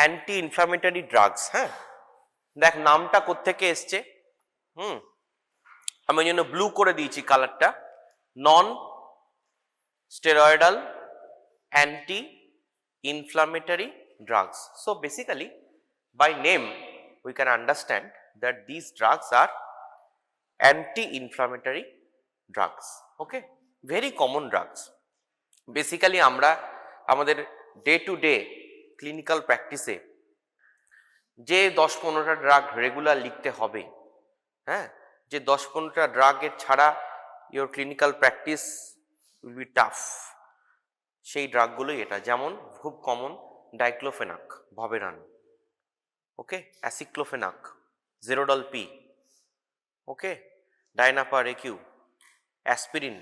Anti inflammatory drugs. হ্যাঁ, দেখ নামটা কোত্থেকে এসছে। আমি ওই জন্য ব্লু করে দিয়েছি কালারটা। Non steroidal anti inflammatory drugs. So basically by name we can understand that these drugs are anti-inflammatory drugs. Okay, very common drugs. Basically আমরা আমাদের ডে টু ডে ক্লিনিক্যাল প্র্যাকটিসে যে 10-15টা ড্রাগ রেগুলার লিখতে হবে, হ্যাঁ, যে 10-15টা ড্রাগের ছাড়া your clinical practice will be tough, সেই ড্রাগগুলোই এটা। যেমন খুব কমন ডাইক্লোফেনাক, ভবেরান, okay, aceclofenac, Zerodol P, okay, Dynapar AQ, aspirin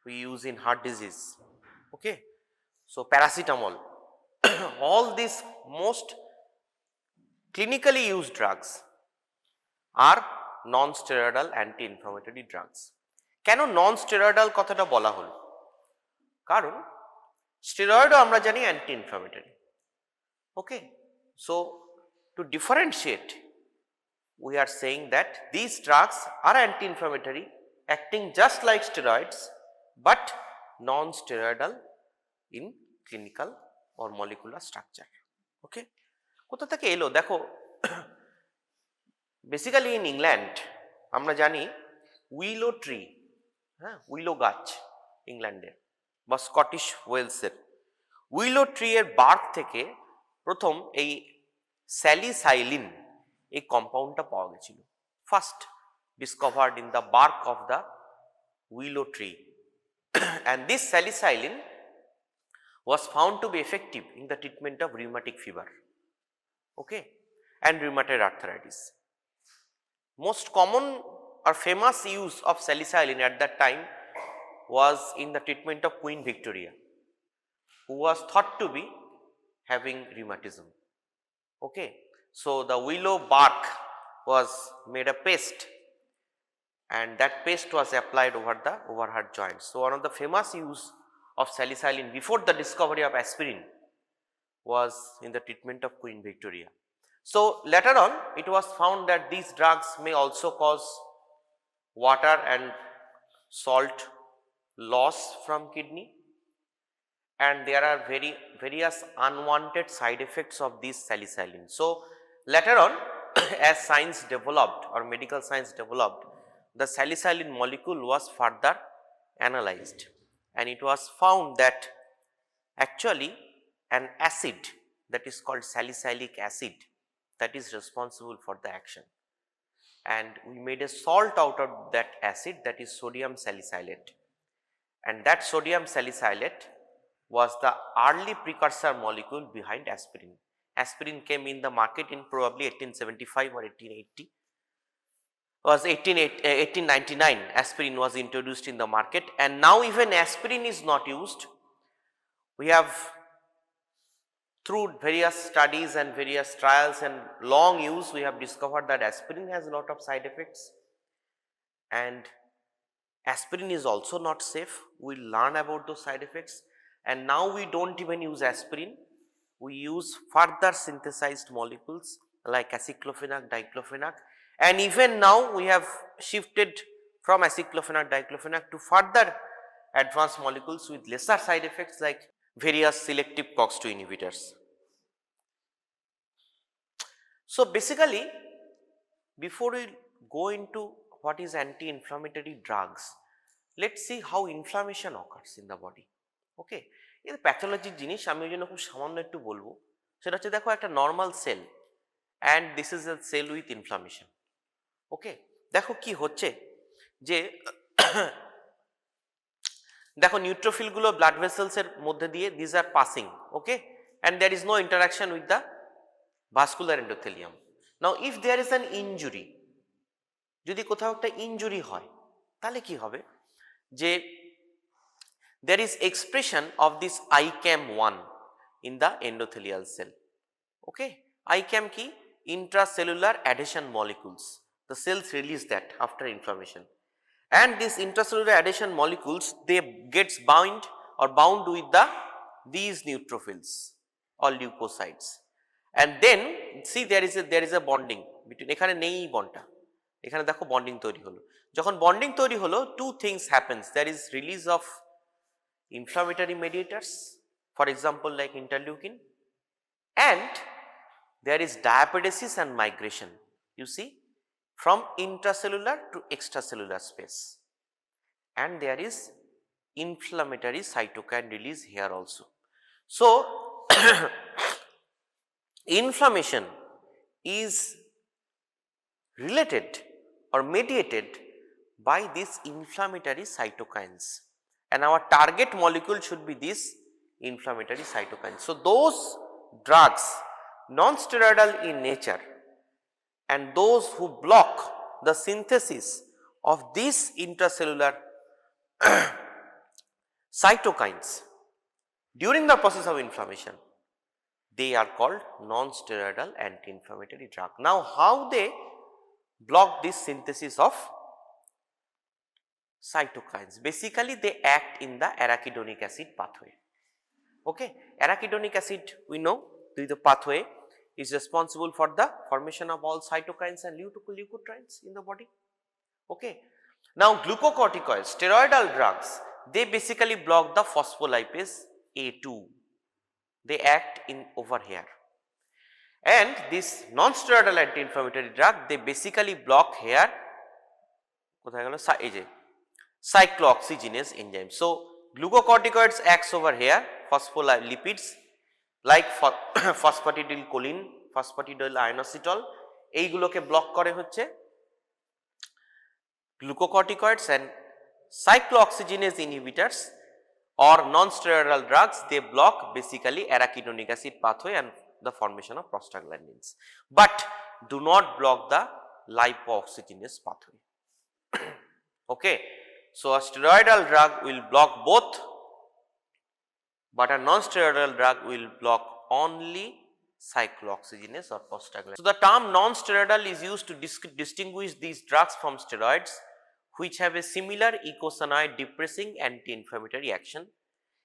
we use in heart disease, okay, so paracetamol all these most clinically used drugs are non-steroidal anti-inflammatory drugs. কেন non-steroidal কথাটা বলা হলো? কারণ স্টেরয়েডও আমরা জানি anti inflammatory, okay, so two differentiate we are saying that these drugs are anti-inflammatory acting just like steroids but non-steroidal in clinical or molecular structure. Okay, কোথা থেকে এলো দেখো, বেসিক্যালি ইন ইংল্যান্ড আমরা জানি উইলো ট্রি, হ্যাঁ, উইলো গাছ ইংল্যান্ডের বা স্কটিশ ওয়েলসের উইলো ট্রি এর বার্ক থেকে প্রথম এই স্যালিসাইলিন এই কম্পাউন্ডটা পাওয়া গেছিল, first discovered in the bark of the willow tree and this salicylene was found to be effective in the treatment of rheumatic fever, okay, and rheumatoid arthritis. Most common or famous use of salicylene at that time was in the treatment of Queen Victoria, who was thought to be having rheumatism, okay. So the willow bark was made a paste and that paste was applied over her joints. So one of the famous use of salicylene before the discovery of aspirin was in the treatment of Queen Victoria. So later on it was found that these drugs may also cause water and salt loss from kidney, and there are various unwanted side effects of this salicylene. So later on as science developed or medical science developed, the salicylene molecule was further analyzed and it was found that actually an acid that is called salicylic acid that is responsible for the action, and we made a salt out of that acid, that is sodium salicylate, and that sodium salicylate was the early precursor molecule behind aspirin. Aspirin came in the market in probably 1875 or 1880. Was 1899 aspirin was introduced in the market, and now even aspirin is not used. We have, through various studies and various trials and long use, we have discovered that aspirin has a lot of side effects and aspirin is also not safe. We learn about those side effects, and now we don't even use aspirin. We use further synthesized molecules like aceclofenac, diclofenac, and even now we have shifted from aceclofenac, diclofenac to further advanced molecules with lesser side effects like various selective COX-2 inhibitors. So basically, before we go into what is anti-inflammatory drugs, let's see how inflammation occurs in the body. Okay, এই প্যাথোলজির জিনিস আমি ওই জন্য খুব সামান্য একটু বলবো। সেটা হচ্ছে, দেখো একটা normal cell and this is a cell with inflammation. Okay, দেখো কি হচ্ছে যে দেখো নিউট্রোফিলগুলো ব্লাড ভেসেলসের মধ্যে দিয়ে this are passing, okay, and there is no interaction with the vascular endothelium. Now if there is an injury, যদি কোথাও একটা ইনজুরি হয় তাহলে কি হবে, যে there is expression of this ICAM1 in the endothelial cell. Okay, ICAM ki intracellular adhesion molecules, the cells release that after inflammation, and these intracellular adhesion molecules, they gets bound with these neutrophils or leukocytes, and then see there is a bonding between, এখানে নেই বন্ডটা, এখানে দেখো bonding তৈরি হলো, যখন bonding তৈরি হলো two things happens, there is release of inflammatory mediators, for example like interleukin, and there is diapedesis and migration, you see, from intracellular to extracellular space, and there is inflammatory cytokine release here also. So inflammation is related or mediated by these inflammatory cytokines, and our target molecule should be this inflammatory cytokines. So those drugs non-steroidal in nature and those who block the synthesis of these intracellular cytokines during the process of inflammation, they are called non-steroidal anti-inflammatory drug. Now how they block this synthesis of cytokines? Basically they act in the arachidonic acid pathway. Okay, arachidonic acid we know the pathway is responsible for the formation of all cytokines and leukotrienes in the body. Okay, now glucocorticoids, steroidal drugs, they basically block the phospholipase A2, they act in over here, and this non-steroidal anti-inflammatory drug they basically block here কোথায় গেল এই যে cyclooxygenase enzyme. So glucocorticoids acts over here, phospholipids like phosphatidylcholine, phosphatidylinositol, এইগুলোকে block করে হচ্ছে glucocorticoids, and cyclooxygenase inhibitors or non-steroidal drugs they block basically arachidonic acid pathway and the formation of prostaglandins, but do not block the lipooxygenase pathway. Okay, so a steroidal drug will block both, but a non-steroidal drug will block only cyclooxygenase or prostaglandin. So the term non-steroidal is used to distinguish these drugs from steroids which have a similar eicosanoid depressing anti-inflammatory action.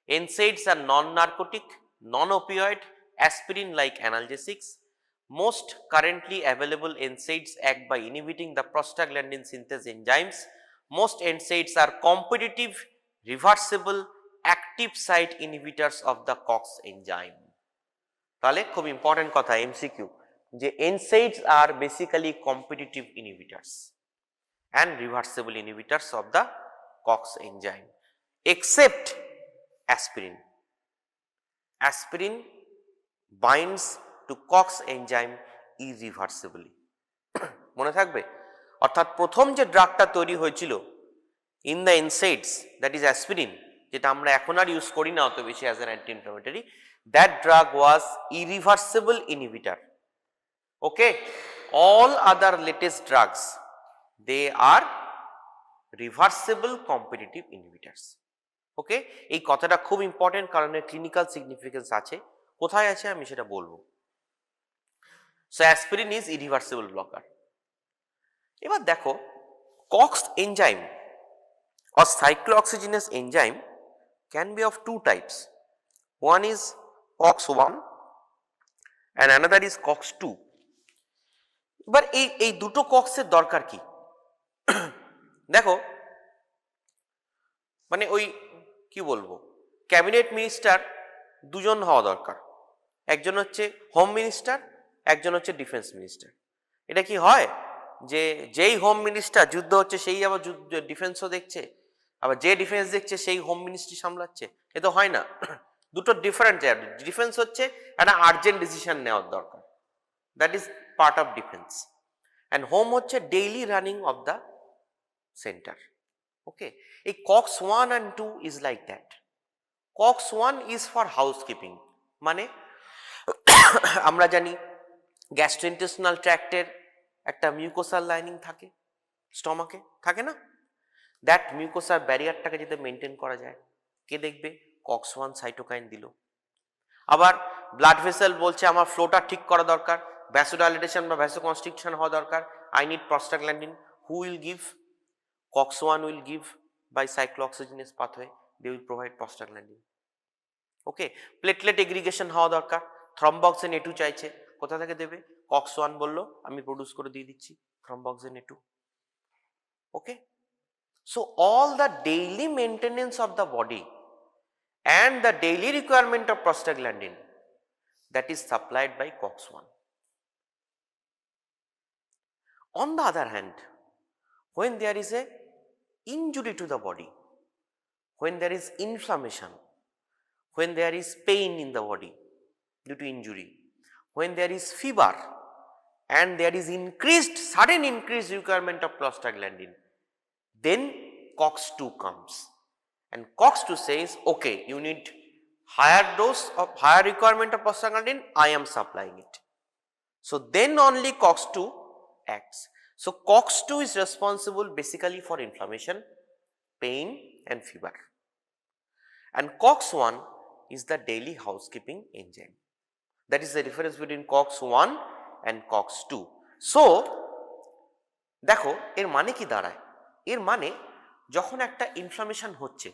NSAIDs are non-narcotic, non-opioid, aspirin-like analgesics. Most currently available NSAIDs act by inhibiting the prostaglandin synthase enzymes. Most NSAIDs are competitive, reversible, active site inhibitors of the COX enzyme. তাহলে খুব important কথা MCQ, যে NSAIDs are basically competitive inhibitors and reversible inhibitors of the COX enzyme, except aspirin. Aspirin binds to COX enzyme irreversibly. মনে থাকবে, অর্থাৎ প্রথম যে ড্রাগটা তৈরি হয়েছিল in the NSAIDs, that is aspirin, যেটা আমরা এখন আর ইউজ করি না অত বেশি as an anti inflammatory, that drug was irreversible inhibitor. Okay, all other latest drugs they are reversible competitive inhibitors. Okay, এই কথাটা খুব ইম্পর্টেন্ট কারণ এর ক্লিনিক্যাল সিগনিফিকেন্স আছে, কোথায় আছে আমি সেটা বলবো। So aspirin is irreversible blocker. এবার দেখো COX enzyme or cyclooxygenase enzyme can be of two types. One is COX-1 and another is COX-2. এবার এই দুটো COX এর দরকার কি? দেখো মানে ওই কি বলবো, ক্যাবিনেট মিনিস্টার দুজন হওয়া দরকার, একজন হচ্ছে হোম মিনিস্টার, একজন হচ্ছে ডিফেন্স মিনিস্টার। এটা কি হয় যে যেই হোম মিনিস্টার যুদ্ধ হচ্ছে সেই আবার ডিফেন্সও দেখছে, আবার যে ডিফেন্স দেখছে সেই হোম মিনিস্ট্রি সামলাচ্ছে? এ তো হয় না, দুটো ডিফারেন্ট জায়গা। ডিফেন্স হচ্ছে একটা আর্জেন্ট ডিসিশন নেওয়ার দরকার, that is part of defence, and home হচ্ছে daily running of the centre. Okay, এই COX-1 and 2 is like that. COX-1 is for housekeeping, মানে আমরা জানি গ্যাস্ট্রোইন্টেস্টিনাল ট্র্যাক্টের একটা মিউকোসাল লাইনিং থাকে, স্টমাকে থাকে না, দ্যাট মিউকোসার ব্যারিয়ারটাকে যাতে মেনটেন করা যায়, কে দেখবে? COX-1 সাইটোকাইন দিল। আবার ব্লাড ভেসেল বলছে আমার ফ্লোটা ঠিক করা দরকার, ভ্যাসোডাইলেটেশন বা ভ্যাসোকনস্ট্রিকশন হওয়া দরকার, I need prostaglandin. Who will give? COX-1 will give by cyclooxygenase pathway, they will provide prostaglandin. Okay, platelet aggregation হওয়া দরকার, thromboxane A2 চাইছে, কোথা থেকে দেবে? COX-1 বললো আমি প্রডিউস করে দিয়ে দিচ্ছি thromboxane A2. Okay, so all the daily maintenance of the body and the daily requirement of prostaglandin, that is supplied by COX-1. On the other hand, when there is a injury to the body, when there is inflammation, when there is pain in the body due to injury, when there is fever and there is sudden increased requirement of prostaglandin, then COX-2 comes, and COX-2 says, okay, you need higher dose of higher requirement of prostaglandin, I am supplying it. So then only COX-2 acts. So COX-2 is responsible basically for inflammation, pain and fever, and COX-1 is the daily housekeeping enzyme. That is the difference between COX-1 and COX-2. So দেখো এর মানে কি দাঁড়ায়? এর মানে যখন একটা inflammation হচ্ছে,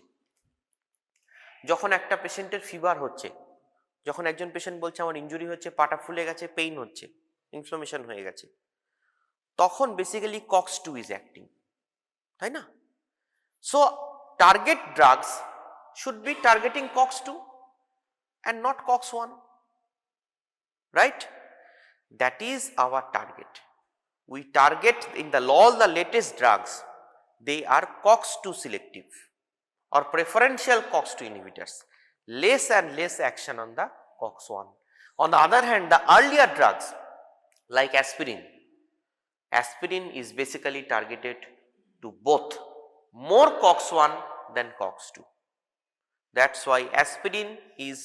যখন একটা পেশেন্টের ফিভার হচ্ছে, যখন একজন পেশেন্ট বলছে আমার ইনজুরি হচ্ছে, পাটা ফুলে গেছে, পেইন হচ্ছে, ইনফ্লামেশন হয়ে গেছে, তখন বেসিক্যালি COX-2 ইজ অ্যাক্টিং, তাই না? So target drugs should be targeting COX-2 and not COX-1, right? That is our target. We target in all the latest drugs, they are COX-2 selective or preferential COX-2 inhibitors, less and less action on the COX-1. On the other hand, the earlier drugs like aspirin is basically targeted to both more COX-1 than COX-2. That's why aspirin is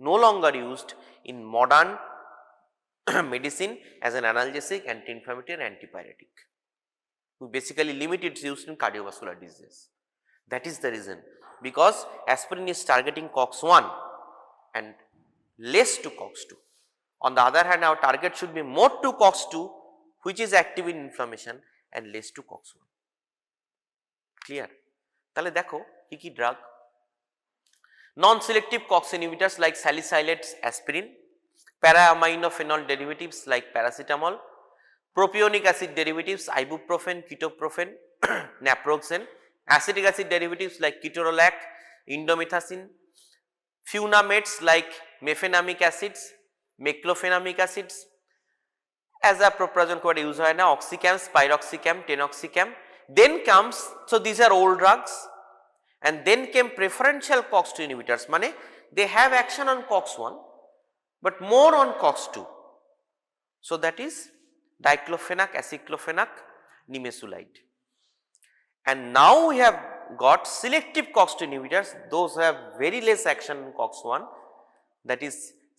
no longer used in modern medicine as an analgesic, anti-inflammatory and antipyretic. We basically limit its use in cardiovascular disease. That is the reason, because aspirin is targeting COX-1 and less to COX-2. On the other hand, our target should be more to COX-2, which is active in inflammation, and less to COX-1. Clear? তাহলে দেখো কি কি drug, non-selective COX inhibitors like salicylates, aspirin, para-aminophenol derivatives like paracetamol, propionic acid derivatives ibuprofen, ketoprofen, naproxen, acetic acid derivatives like ketorolac, indomethacin, funamates like mefenamic acids, meclofenamic acids, azaproprazone quite use hoy na, oxycam, spiroxycam, tenoxycam. Then comes, so these are old drugs, and then came preferential COX-2 inhibitors, mane they have action on COX-1 but more on COX-2. So that is diclofenac, aceclofenac, nimesulide. And now we have got selective COX-2 inhibitors, those have very less action on COX-1, that is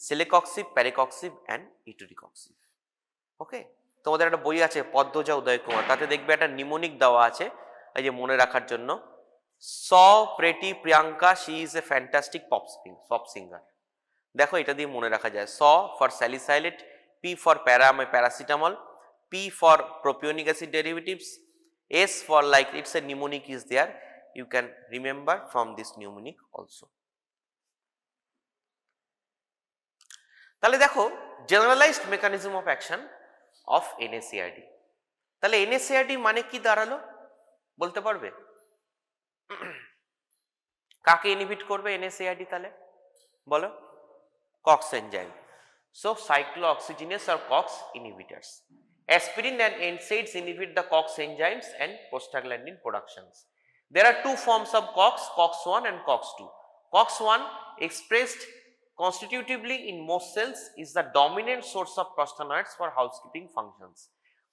celecoxib, parecoxib and etoricoxib. Okay, তোমাদের একটা বই আছে পদ্মজা উদয় কুমার, তাতে দেখবে একটা mnemonic দেওয়া আছে এই যে মনে রাখার জন্য, saw pretty Priyanka, she is a fantastic pop singer. দেখো এটা দিয়ে মনে রাখা যায়, saw for salicylate, P for paracetamol, P for propionic acid derivatives, S for like it's a mnemonic is there, you can remember from this mnemonic also. তাহলে দেখো generalized mechanism of action of NSAID. তাহলে NSAID মানে কি দাঁড়ালো বলতে পারবে? কাকে inhibit করবে NSAID তাহলে বলো? COX enzyme. So cyclooxygenase or COX inhibitors. Aspirin and NSAIDs inhibit the COX enzymes and prostaglandin productions. There are two forms of COX, COX-1 and COX-2. COX-1 expressed constitutively in most cells is the dominant source of prostanoids for housekeeping functions.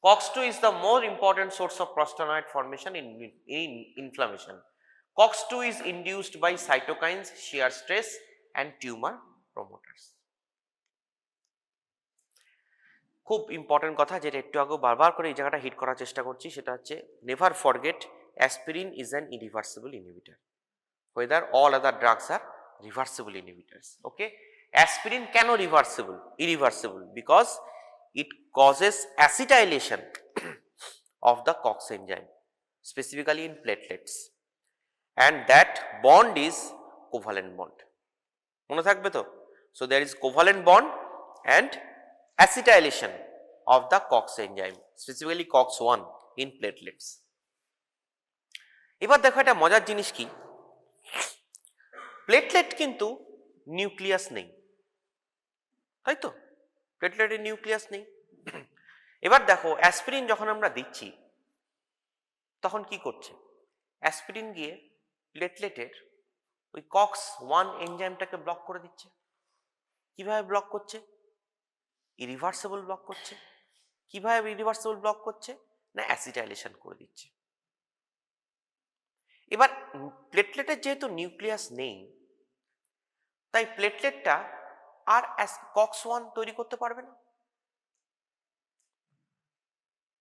COX-2 is the more important source of prostanoid formation in inflammation. COX-2 is induced by cytokines, shear stress and tumor promoters. খুব important কথা যেটা একটু আগে বারবার করে এই জায়গাটা hit করার চেষ্টা করছি, সেটা হচ্ছে never forget aspirin is an irreversible inhibitor, whether all other drugs are reversible inhibitors. Okay, aspirin কেন irreversible because it causes acetylation of the COX enzyme, specifically in platelets, and that bond is covalent bond. মনে থাকবে তো? So there is covalent bond and acetylation of the COX enzyme, specifically COX-1 in platelets. এবার দেখো একটা মজার জিনিস কি, platelet কিন্তু নিউক্লিয়াস নেই, তাই তো, প্লেটলেটের নিউক্লিয়াস নেই। এবার দেখো অ্যাসপিরিন যখন আমরা দিচ্ছি তখন কি করছে, অ্যাসপিরিন গিয়ে প্লেটলেটের ওই COX-1 এনজাইমটাকে ব্লক করে দিচ্ছে। কিভাবে ব্লক করছে, ইরিভার্সিবল ব্লক করছে। কিভাবে ইরিভার্সিবল ব্লক করছে, না অ্যাসিটাইলেশন করে দিচ্ছে। এবার প্লেটলেটের যেহেতু নিউক্লিয়াস নেই, তাই প্লেটলেটটা আর COX-1 তৈরি করতে পারবে না।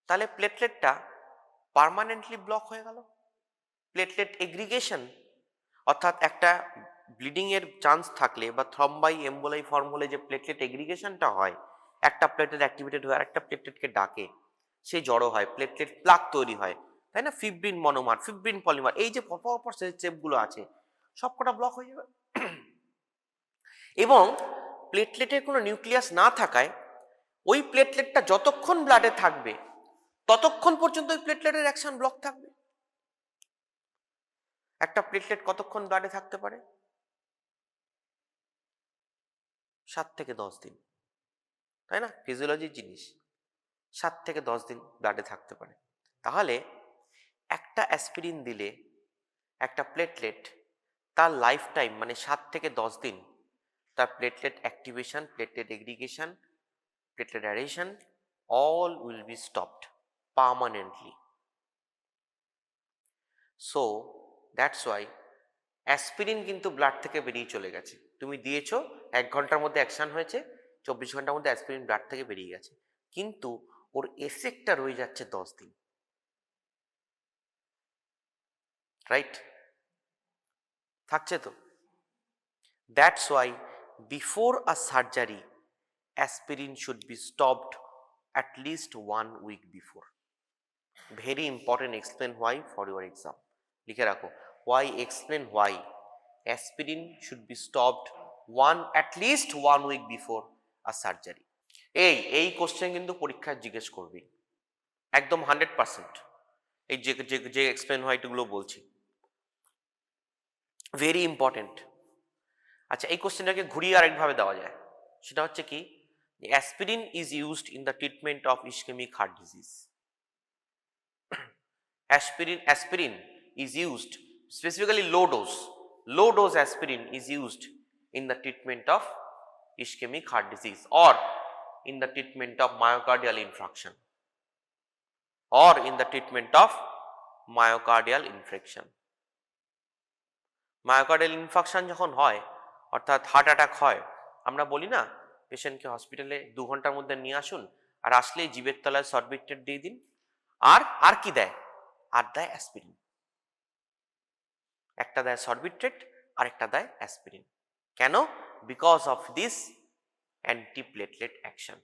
তাহলে প্লেটলেটটা পার্মানেন্টলি ব্লক হয়ে গেল। প্লেটলেট এগ্রিগেশন অর্থাৎ একটা ব্লিডিং এর চান্স থাকলে বা থ্রম্বাই এম্বোলাই ফর্ম হলে যে প্লেটলেট এগ্রিগেশনটা হয়, একটা প্লেটলেট অ্যাক্টিভেটেড হয়ে আরেকটা প্লেটলেটকে ডাকে, সে জড়ো হয়, প্লেটলেট প্লাক তৈরি হয়, তাই না, ফিব্রিন মনোমার, ফিব্রিন পলিমার, এই যে পরপর স্টেপগুলো আছে সবকটা ব্লক হয়ে যাবে। এবং প্লেটলেটের কোনো নিউক্লিয়াস না থাকায় ওই প্লেটলেটটা যতক্ষণ ব্লাডে থাকবে ততক্ষণ পর্যন্ত ওই প্লেটলেটের অ্যাকশন ব্লক থাকবে। একটা প্লেটলেট কতক্ষণ ব্লাডে থাকতে পারে, 7 থেকে 10 দিন, তাই না, ফিজিওলজির জিনিস, 7 থেকে 10 দিন ব্লাডে থাকতে পারে। তাহলে একটা অ্যাসপিরিন দিলে একটা প্লেটলেট তার লাইফ টাইম মানে 7 থেকে 10 দিন তার platelet activation, platelet aggregation, platelet adhesion all will be stopped permanently. So that's why aspirin কিন্তু ব্লাড থেকে বেরিয়ে চলে গেছে, তুমি দিয়েছো 1 ঘন্টার মধ্যে অ্যাকশন হয়েছে, 24 ঘন্টার মধ্যে অ্যাসপিরিন ব্লাড থেকে বেরিয়ে গেছে, কিন্তু ওর এফেক্টটা রয়ে যাচ্ছে 10 দিন, রাইট, থাকছে তো। That's why before a surgery aspirin should be stopped at least 1 week before. Very important, explain why for your exam. লিখে রাখো, why, explain why aspirin should be stopped at least 1 week before a surgery. এই question কিন্তু পরীক্ষায় জিজ্ঞেস করবি একদম 100%। এই যে এক্সপ্লেন হোয়াই গুলো বলছি, ভেরি ইম্পর্টেন্ট। আচ্ছা, এই কোশ্চেনটাকে ঘুরিয়ে আরেকভাবে দেওয়া যায়, সেটা হচ্ছে কি, aspirin is used in the treatment of ischemic heart disease. Aspirin is used, specifically low dose aspirin is used in the treatment of ischemic heart disease or in the treatment of myocardial infarction or in the treatment of myocardial infection. Myocardial infarction যখন হয় অর্থাৎ heart attack হয়, আমরা বলি না পেশেন্টকে হসপিটালে 2 ঘন্টার মধ্যে নিয়ে আসুন, আর আসলেই জিভের তলায় সরবিট্রেট দিয়ে দিন, আর কি দেয়, আর দেয় অ্যাসপিরিন। একটা দেয় সরবিট্রেট আর একটা দেয় অ্যাসপিরিন। কেন? Because of this antiplatelet action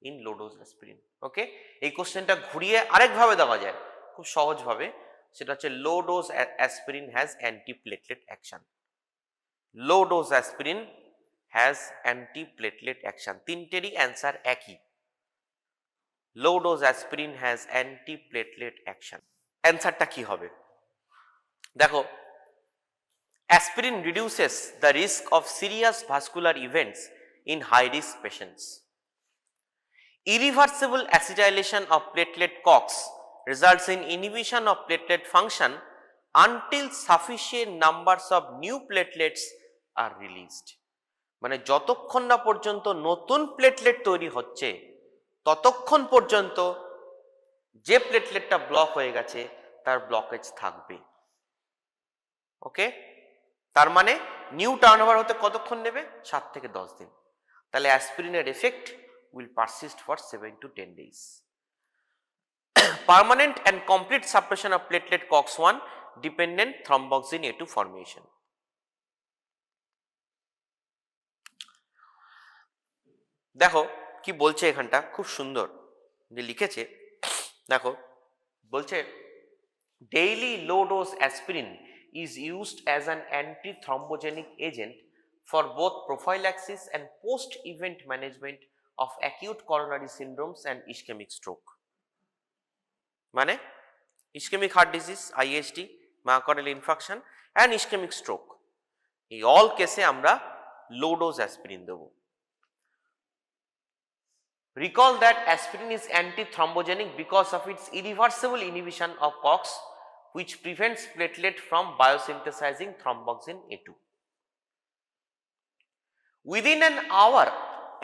in low dose aspirin. Okay, এই কোশ্চেনটা ঘুরিয়ে আরেকভাবে দেওয়া যায় খুব সহজভাবে, সেটা হচ্ছে low dose aspirin has antiplatelet action. Low dose aspirin has antiplatelet action, তিনটেরই অ্যান্সার একই, low dose aspirin has antiplatelet action. অ্যান্সারটা কি হবে দেখো, aspirin reduces the risk of serious vascular events in high risk patients. Irreversible acetylation of platelet COX results in inhibition of platelet function until sufficient numbers of new platelets are released. মানে যতক্ষণ না পর্যন্ত নতুন platelet তৈরি হচ্ছে ততক্ষণ পর্যন্ত যে প্লেটলেটটা ব্লক হয়ে গেছে তার ব্লকেজ থাকবে। ওকে, তার মানে নিউ টার্নওভার হতে কতক্ষণ নেবে, 7 থেকে 10 দিন। তাহলে অ্যাসপিরিনের effect will persist for 7 to 10 days. Permanent and complete suppression of platelet COX-1 dependent thromboxane A2 formation. দেখো কি বলছে এখানটা, খুব সুন্দর যে লিখেছে, দেখো বলছে daily low dose aspirin is used as an anti-thrombogenic agent for both prophylaxis and post-event management of acute coronary syndromes and ischemic stroke. মানে ischemic heart disease, IHD, myocardial infarction and ischemic stroke. এই all কেসে আমরা low dose aspirin Dev. Recall that aspirin is antithrombogenic because of its irreversible inhibition of COX, which prevents platelet from biosynthesizing thromboxane A2. Within an hour,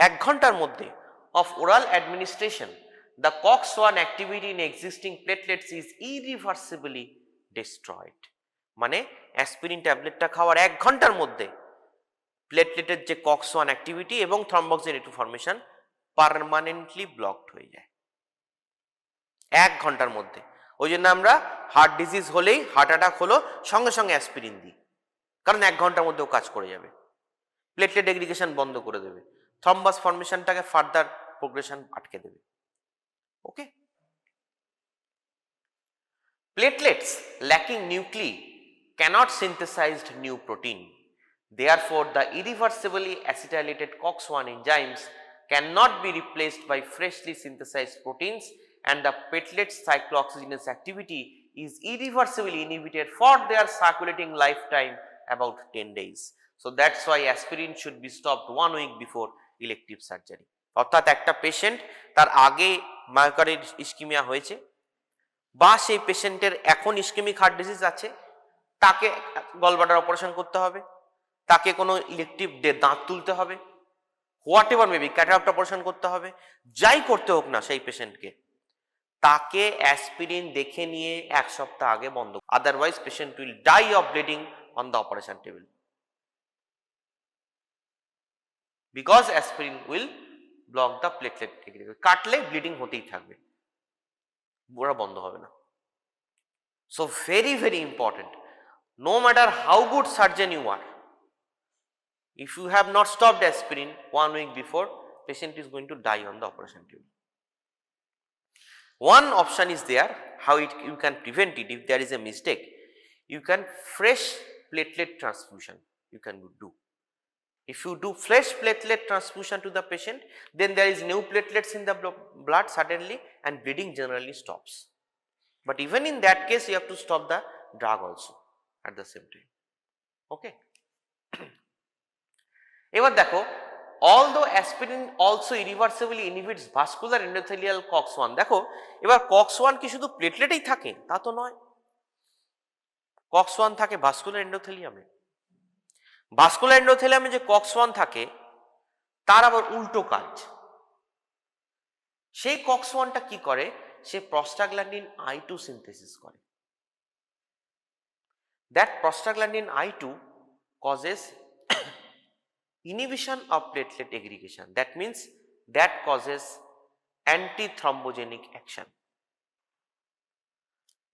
1 ঘন্টার মধ্যে of oral administration, the COX-1 activity in existing platelets is irreversibly destroyed. মানে aspirin ট্যাবলেটটা খাওয়ার 1 ঘন্টার মধ্যে প্লেটলেটের যে COX-1 activity এবং থ্রম্বোক্সিন A2 formation permanently blocked হয়ে যায় 1 ঘন্টার মধ্যে। ওই জন্য আমরা হার্ট ডিজিজ হলেই, হার্ট অ্যাটাক হলো, সঙ্গে সঙ্গে অ্যাসপিরিন দিই, কারণ 1 ঘন্টার মধ্যেও কাজ করে যাবে, প্লেটলেট এগ্রিগেশন বন্ধ করে দেবে, থ্রম্বাস ফর্মেশনটাকে ফার্দার প্রোগ্রেশন আটকে দেবে। ওকে, platelets lacking nuclei cannot synthesize new protein. Therefore, the irreversibly acetylated COX-1 enzymes cannot be replaced by freshly synthesized proteins, and the platelets cyclooxygenase activity is irreversibly inhibited for their circulating lifetime about 10 days. So that's why aspirin should be stopped 1 week before elective surgery. অর্থাৎ একটা patient তার আগে myocardial ইসকিমিয়া হয়েছে বা সেই পেশেন্টের এখন ischemic heart disease আছে, তাকে গলব্লাডার অপারেশন করতে হবে, তাকে কোনো ইলেকটিভ দাঁত তুলতে হবে, what ever maybe cataract operation করতে হবে, যাই করতে হোক না সেই পেশেন্টকে, তাকে অ্যাসপিরিন দেখে নিয়ে 1 সপ্তাহ আগে বন্ধ, otherwise patient will die of bleeding on the operation table, because aspirin will block the platelet, কাটলে ব্লিডিং হতেই থাকবে, ওরা বন্ধ হবে না। So very very important, no matter how good surgeon you are, if you have not stopped aspirin 1 week before, patient is going to die on the operation table. One option is there how you can prevent it. If there is a mistake, you can fresh platelet transfusion you can do. If you do fresh platelet transfusion to the patient, then there is new platelets in the blood suddenly and bleeding generally stops. But even in that case, you have to stop the drug also at the same time. Okay. এবার দেখো, although aspirin also irreversibly inhibits vascular endothelial COX-1, দেখো এবার COX-1 কি শুধু প্লেটলেটেই থাকে তা তো নয়, COX-1 থাকে ভাস্কুলার এন্ডোথেলিয়ামে। ভাস্কুলার এন্ডোথেলিয়ামে যে COX-1 থাকে তার আবার উল্টো কাজ। সেই COX-1টা কি করে, সে প্রস্টাগ্ল্যান্ডিন I2 সিনথেসিস করে। That prostaglandin I2 causes inhibition of platelet aggregation. That means that causes antithrombogenic action.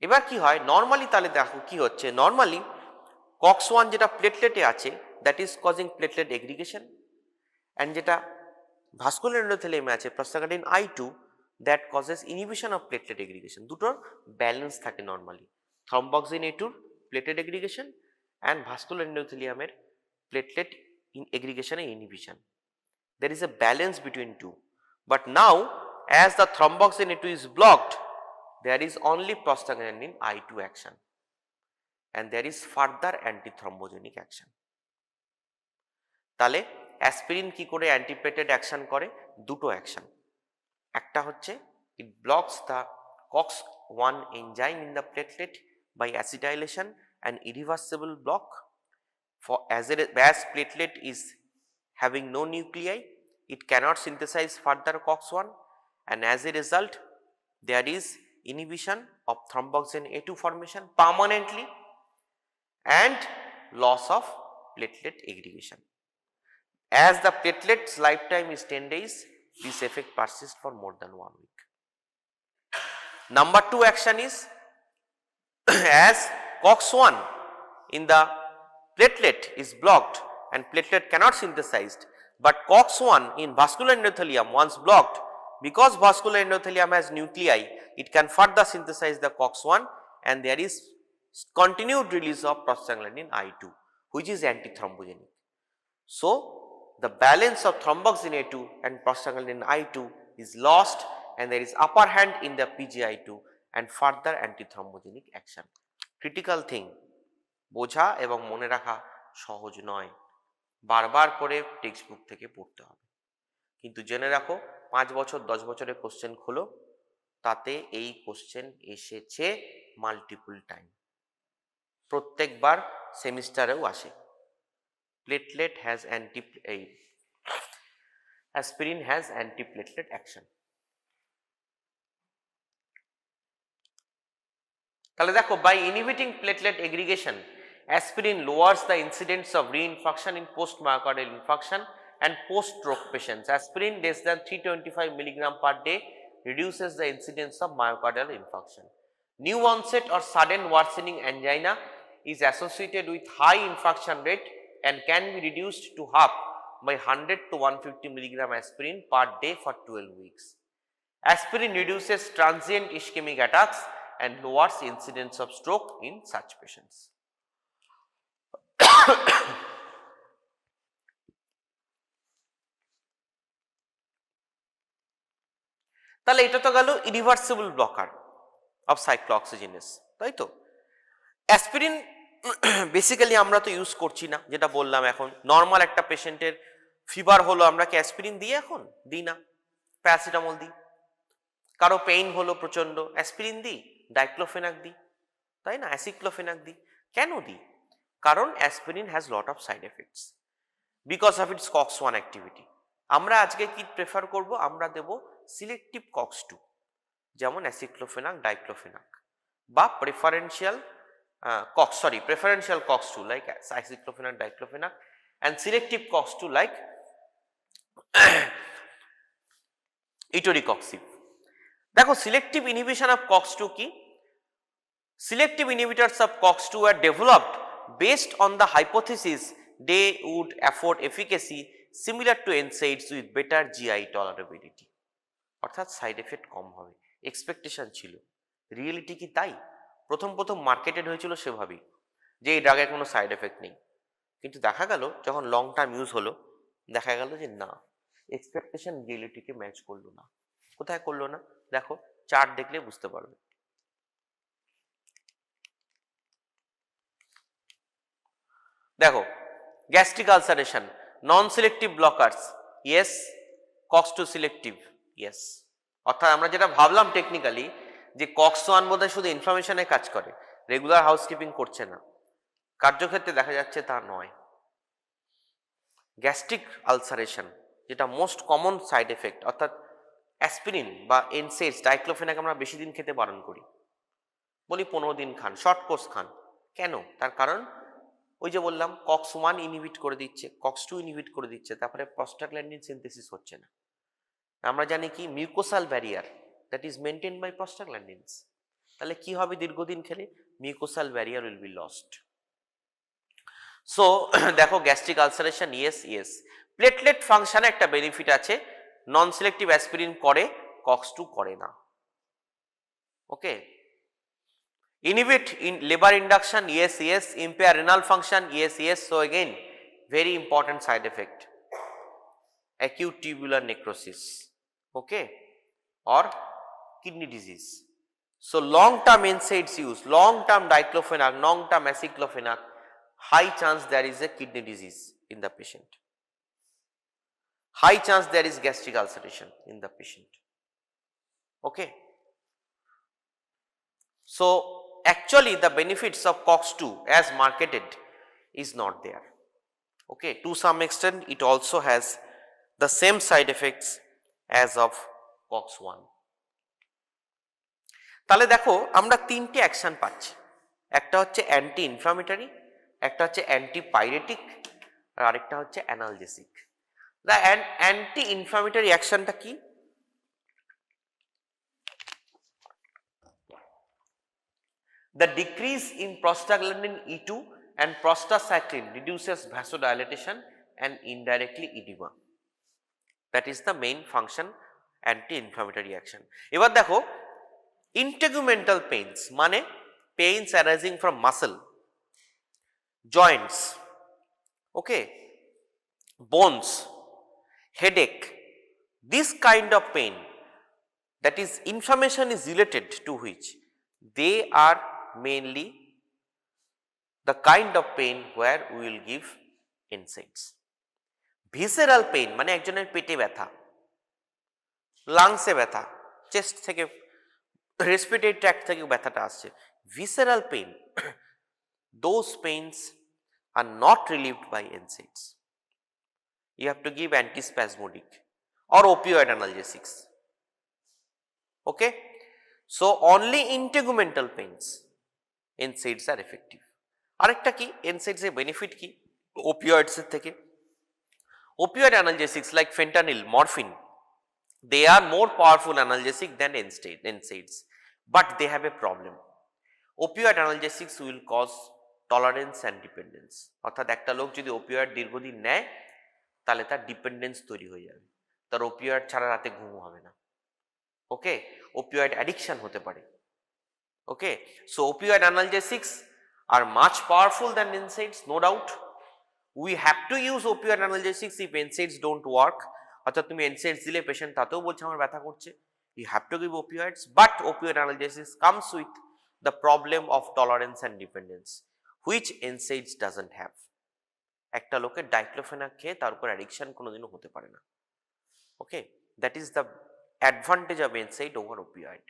এবার কি হয়, নর্মালি তাহলে দেখো কি হচ্ছে, নর্মালি COX-1 যেটা প্লেটলেটে আছে that is causing platelet aggregation, and যেটা ভাস্কুলার এন্ডোথেলিয়ামে আছে prostaglandin I2 that causes inhibition of platelet aggregation. দুটোর ব্যালেন্স থাকে normally, thromboxane A2 platelet aggregation and vascular endothelium platelet aggregation and inhibition. There is a balance between two. But now, as the thromboxane A2 is blocked, there is only prostaglandin I2 action, and there is further antithrombogenic action. তাহলে aspirin কি করে অ্যান্টিপ্লেটেড action করে, দুটো action. একটা হচ্ছে it blocks the COX-1 enzyme in the platelet by acetylation, an irreversible block. For as platelet is having no nuclei, it cannot synthesize further COX-1, and as a result there is inhibition of thromboxane A2 formation permanently and loss of platelet aggregation. As the platelet's lifetime is 10 days, this effect persists for more than 1 week. Number 2 action is as COX-1 in the platelet is blocked and platelet cannot synthesize, but COX-1 in vascular endothelium once blocked, because vascular endothelium has nuclei, it can further synthesize the COX-1, and there is continued release of prostaglandin I2, which is antithrombogenic. So the balance of thromboxane A2 and prostaglandin I2 is lost and there is upper hand in the PGI2 and further antithrombogenic action. Critical thing, বোঝা এবং মনে রাখা সহজ নয়, বারবার করে text book থেকে পড়তে হবে। কিন্তু জেনে রাখো 5 বছর 10 বছরের কোশ্চেন খোলো, তাতে এই কোশ্চেন এসেছে মাল্টিপল টাইম, প্রত্যেকবার সেমিস্টারেও আসে। Platelet has aspirin has antiplatelet action. তাহলে দেখো, by inhibiting platelet aggregation, aspirin lowers the incidence of reinfarction in post myocardial infarction and post stroke patients. Aspirin less than 325 mg per day reduces the incidence of myocardial infarction. New onset or sudden worsening angina is associated with high infarction rate and can be reduced to half by 100 to 150 mg aspirin per day for 12 weeks. Aspirin reduces transient ischemic attacks and lowers incidence of stroke in such patients. তাহলে এটা তো গেল irreversible blocker of cyclooxygenase, তাই তো। Aspirin basically আমরা তো use করছি না, যেটা বললাম। এখন নর্মাল একটা পেশেন্টের ফিভার হলো, আমরা কি অ্যাসপিরিন দিই? এখন দিই না, প্যারাসিটামল দিই। কারো পেইন হলো প্রচন্ড, অ্যাসপিরিন দিই? ডাইক্লোফেনাক দিই, তাই না, অ্যাসিক্লোফেনাক দিই। কেন দিই? কারণ aspirin has lot of side effects because of its COX-1 activity. আমরা আজকে কি প্রেফার করব? আমরা দেব সিলেক্টিভ COX-2, যেমন অ্যাসিক্লোফেনাক, ডাইক্লোফেনাক, বা preferential COX-2 like aceclofenac, diclofenac, and selective COX-2 like etoricoxib. দেখো, সিলেক্টিভ ইনহিবিশন অফ COX-2 কি? Selective inhibitors of COX-2 were developed based on the hypothesis they would afford efficacy similar to NSAIDs with better GI tolerability. অর্থাৎ side effect কম হবে, expectation ছিল। Reality কি তাই? প্রথম marketed হয়েছিল সেভাবেই, যে এই ড্রাগের কোনো সাইড এফেক্ট নেই। কিন্তু দেখা গেল যখন লং টার্ম ইউজ হলো, দেখা গেল যে না, এক্সপেকটেশন রিয়েলিটিকে ম্যাচ করলো না। কোথায় করলো না? দেখো, চার্ট দেখলে বুঝতে পারবে। দেখো, gastric ulceration, non selective blockers, yes. COX-2 selective, yes. অর্থাৎ আমরা যেটা ভাবলাম টেকনিক্যালি যে COX-1 বোধহয় শুধু ইনফ্লামেশনে কাজ করে, রেগুলার হাউসকিপিং করছে না, কার্যক্ষেত্রে দেখা যাচ্ছে তা নয়। গ্যাস্ট্রিক আলসারেশন, যেটা মোস্ট কমন সাইড এফেক্ট, অর্থাৎ অ্যাসপিরিন বা NSAIDs, ডাইক্লোফেনাক আমরা বেশি দিন খেতে বারণ করি, বলি 15 দিন খান, শর্ট কোর্স খান। কেন? তার কারণ ওই যে বললাম, COX-1 ইনহিবিট করে দিচ্ছে, COX-2 ইনহিবিট করে দিচ্ছে, তারপরে প্রস্টাগ্ল্যান্ডিন সিনথেসিস হচ্ছে না। আমরা জানি কি, mucosal barrier that is maintain by prostaglandins. তাহলে কি হবে দীর্ঘদিন খেলে? Mucosal barrier will be lost. So দেখো, গ্যাস্ট্রিক আলসারেশন, ইয়েস। প্লেটলেট ফাংশনে একটা বেনিফিট আছে, নন সিলেক্টিভ অ্যাসপিরিন করে, COX-2 করে না। ওকে। Inhibit in liver induction, yes. Impair renal function, yes. So again, very important side effect, acute tubular necrosis, okay, or kidney disease. So long term NSAIDs use, long term diclofenac, long term aceclofenac, high chance there is a kidney disease in the patient, high chance there is gastric ulceration in the patient, okay. So actually the benefits of COX-2 as marketed is not there, okay. To some extent it also has the same side effects as of COX-1. তাহলে দেখো, আমরা তিনটে action পাচ্ছি, একটা হচ্ছে anti inflammatory, একটা হচ্ছে antipyretic, আর আরেকটা হচ্ছে অ্যানালজেসিক। দ্য অ্যান্টি ইনফ্লামেটরি অ্যাকশনটা কি? The decrease in prostaglandin E2 and prostacyclin reduces vasodilatation and indirectly edema. That is the main function, anti-inflammatory action. এবার দেখো, integumental pains মানে pains arising from muscle, joints, okay, bones, headache, this kind of pain, that is inflammation is related to which they are mainly the kind of pain where we will give NSAIDs. Visceral pain মানে একজনের পেটে ব্যথা, লাংসে ব্যথা, chest থেকে respiratory tract থেকে ব্যথাটা আসছে, visceral pain, those pains are not relieved by NSAIDs. You have to give antispasmodic or opioid analgesics. Okay, so only integumental pains NSAIDs are effective. আরেকটা কি NSAIDs এর বেনিফিট কি opioids এর থেকে? Opioid analgesics like fentanyl, morphine, they are more powerful analgesic than NSAIDs, but they have a problem. Opioid analgesics will cause tolerance and dependence. অর্থাৎ একটা লোক যদি opioid দীর্ঘদিন নেয় তাহলে তার ডিপেন্ডেন্স তৈরি হয়ে যাবে, তার opioid ছাড়া রাতে ঘুম হবে না। ওকে, opioid addiction হতে পারে। ওকে, so opioid analgesics are much powerful than NSAIDs, no doubt. We have to use opioid analgesics if NSAIDs don't work. অর্থাৎ তুমি NSAIDs দিলে পেশেন্ট তাতেও বলছে আমার ব্যথা করছে, you have to give opioids, but opioid analgesics comes with the problem of tolerance and dependence, which NSAIDs doesn't have. একটা লোকের ডাইক্লোফেনাক খেয়ে তার উপর অ্যাডিকশন কোনোদিনও হতে পারে না। ওকে, that is the advantage of NSAID over opioid,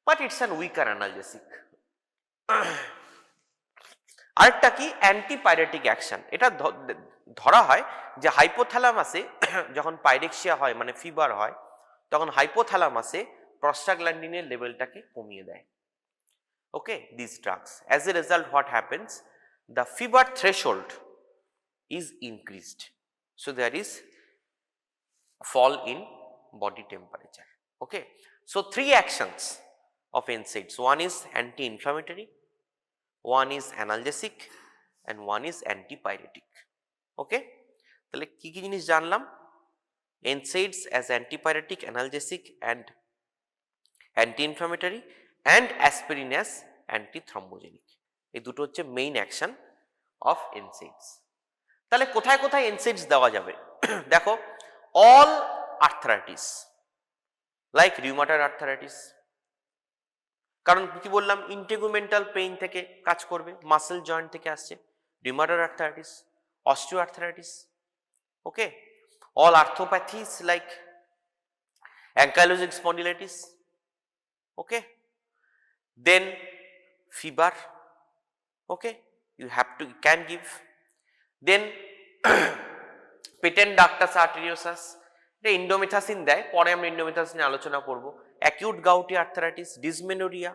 but it's an weaker analgesic. আরেকটা কি অ্যান্টিপাইরেটিক অ্যাকশন, এটা ধরা হয় যে হাইপোথ্যালামাসে যখন পাইরেক্সিয়া হয় মানে ফিভার হয় তখন হাইপোথ্যালামাসে প্রস্টাগ্ল্যান্ডিনের লেভেলটাকে কমিয়ে দেয়। Okay, this drugs as a result what happens, the fever threshold is increased, so there is fall in body temperature. Okay, so 3 actions of NSAIDs, one is anti-inflammatory, one is analgesic, and one is antipyretic. Okay, তাহলে কি কি জিনিস জানলাম? NSAIDs as antipyretic, analgesic and anti-inflammatory, and aspirin as antithrombogenic. এই দুটো হচ্ছে main action of NSAIDs। তাহলে কোথায় কোথায় NSAIDs দেওয়া যাবে? দেখো, all arthritis like rheumatoid arthritis, কারণ কি বললাম ইন্টেগুমেন্টাল পেইন থেকে কাজ করবে, মাসল জয়েন্ট থেকে আসছে, rheumatoid arthritis, osteoarthritis. Okay, all arthropathies like ankylosing spondylitis. Okay, then fever. Okay, you can give. Then patent ductus arteriosus, এটা ইন্ডোমেথাসিন দেয়, পরে আমরা ইন্ডোমেথাসিন আলোচনা করব। Acute gouty arthritis, dysmenorrhoea.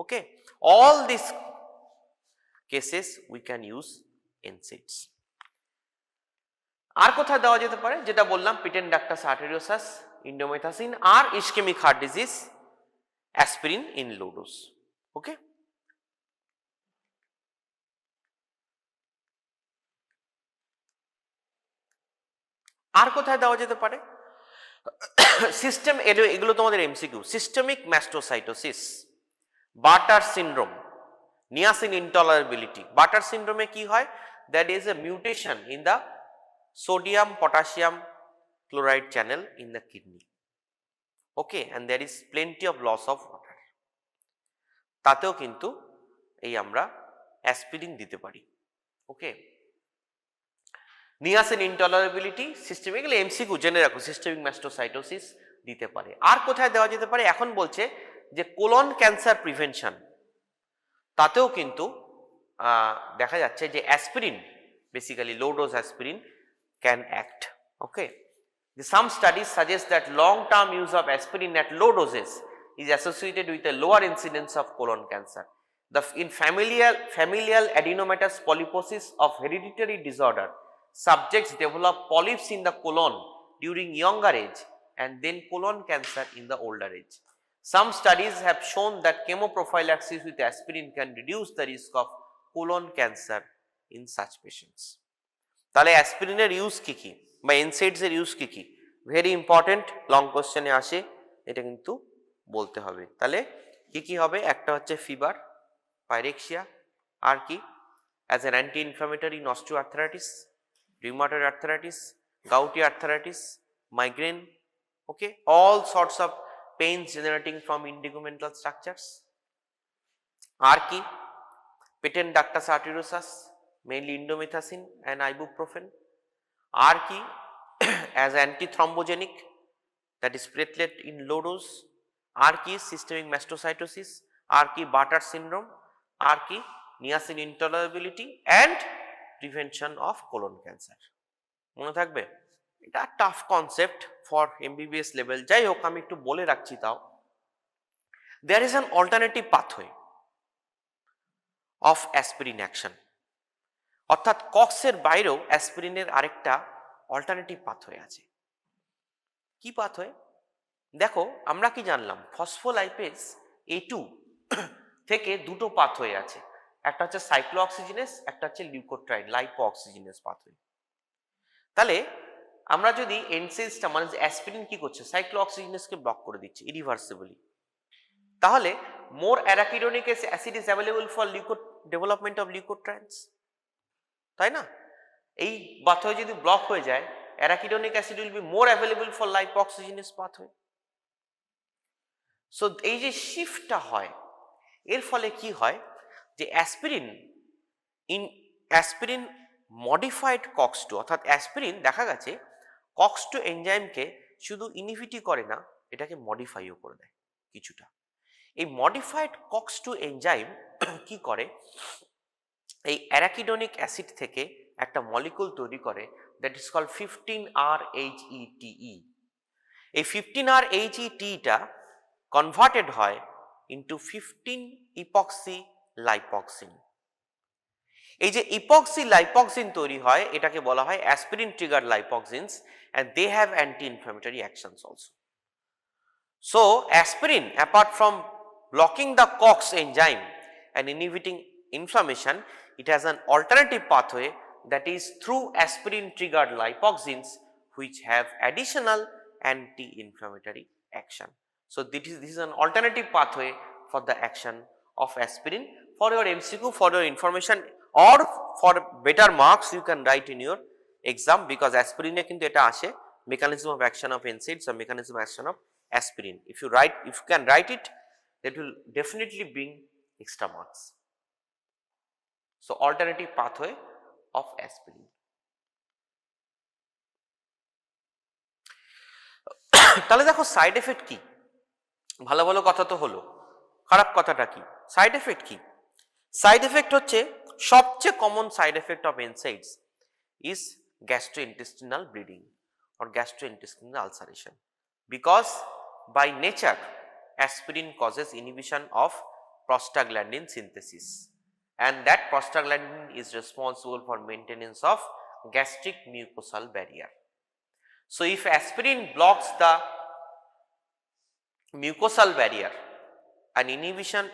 Okay, all this cases we can use NSAIDs। আর কোথায় দেওয়া যেতে পারে? যেটা বললাম, পেটেন্ট ডাক্টাস আর্টেরিওসাস, ইন্ডোমেথাসিন, আর ischemic heart disease, aspirin in low dose. Okay, আর কোথায় দেওয়া যেতে পারে? সিস্টেম, এগুলো তোমাদের MCQ. Systemic mastocytosis, Bartter syndrome, niacin intolerability. Bartter সিনড্রোমে কি হয়? That is a mutation in the sodium potassium chloride channel in the kidney. Okay, and there is plenty of loss of water. তাতেও কিন্তু এই আমরা aspirin দিতে পারি। Okay, niacin intolerability, systemic, MCQ জেনে রাখো, সিস্টেমিক ম্যাস্টোসাইটোসিস দিতে পারে। আর কোথায় দেওয়া যেতে পারে? এখন বলছে যে কোলন ক্যান্সার প্রিভেনশন, তাতেও কিন্তু দেখা যাচ্ছে যে aspirin, basically low dose aspirin can act. Okay, some studies suggest that long term use of aspirin at low doses is associated with a lower incidence of colon cancer. In familial adenomatous polyposis of hereditary disorder, subjects develop polyps in the colon during younger age and then colon cancer in the older age. Some studies have shown that chemoprophylaxis with aspirin can reduce the risk of colon cancer in such patients. তাহলে অ্যাসপিরিনের use কি কি বা NSAIDs এর use কি কি? Very important, long কোশ্চেনে আসে, এটা কিন্তু বলতে হবে। তাহলে কি কি হবে? একটা হচ্ছে ফিভার, পাইরেক্সিয়া, আর কি? As an anti inflammatory in osteoarthritis, rheumatoid arthritis, gouty arthritis, migraine, okay, all sorts of pains generating from integumental structures. আর কি? patent ductus arteriosus, mainly indomethacin and ibuprofen. আর কি? as antithromboganic, that is platelet in low dose. আর কি? systemic mastocytosis. আর কি? Bartter syndrome. আর কি? niacin intolerability and prevention of colon cancer. মনে থাকবে? এটা tough concept for MBBS level. যাই হোক, আমি একটু বলে রাখছি তাও। there is an alternative pathway of aspirin action, অর্থাৎ কক্সের বাইরেও অ্যাসপিরিনের আরেকটা অল্টারনেটিভ পাথওয়ে আছে। কি পাথওয়ে? দেখো, আমরা কি জানলাম, ফসফোলাইপেজ A2 থেকে দুটো পাথওয়ে আছে, একটা হচ্ছে সাইক্লোঅক্সিজেনেস, একটা হচ্ছে লিউকোট্রাইন লাইপোঅক্সিজেনেস পাথওয়ে। তাহলে আমরা যদি এনসেজটা মানে অ্যাসপিরিন কি করছে, সাইক্লোঅক্সিজেনেসকে ব্লক করে দিচ্ছে ইরিভার্সিবলি, তাহলে more arachidonic acid is available for development of leukotrienes, তাই না? এই পাথওয়ে যদি ব্লক হয়ে যায়, arachidonic acid will be more available for lipoxygenase pathway. So এই যে শিফটটা হয়, এর ফলে কি হয় যে অ্যাসপিরিন মডিফাইড কক্স2, অর্থাৎ অ্যাসপিরিন দেখা গেছে কক্স2 এনজাইমকে শুধু ইনহিবিটই করে না, এটাকে মডিফাইও করে দেয় কিছুটা। এই মডিফাইড কক্স2 এনজাইম কি করে, এই অ্যারাকিডোনিক অ্যাসিড থেকে একটা মলিকুল তৈরি করে, দ্যাট ইজ কল্ড 15RHETE। এই 15RHETEটা কনভার্টেড হয় ইন্টু 15-ইপক্সি লাইপক্সিন। এই যে ইপক্সি লাইপক্সিন তৈরি হয়, এটাকে বলা হয় aspirin trigger lipoxins, and they have anti-inflammatory actions also. So aspirin, apart from blocking the COX enzyme and inhibiting inflammation, it has an alternative pathway, that is through aspirin triggered lipoxins, which have additional anti-inflammatory action. So this is an alternative pathway for the action of aspirin. For your MCQ, for your information or for better marks, you can write in your exam, because aspirin কিন্তু এটা আসে mechanism of action of NSAIDs or mechanism of action of aspirin. If you can write it, that will definitely bring extra marks. So alternative pathway of aspirin. তাহলে দেখো side effect কি, ভালো ভালো কথা তো হলো, খারাপ কথাটা কি, সাইড এফেক্ট কি? সাইড এফেক্ট হচ্ছে সবচেয়ে common side effect of NSAIDs is gastrointestinal bleeding or gastrointestinal ulceration, because by nature aspirin causes inhibition of prostaglandin synthesis, and that prostaglandin is responsible for maintenance of gastric mucosal barrier. So if aspirin blocks the mucosal barrier and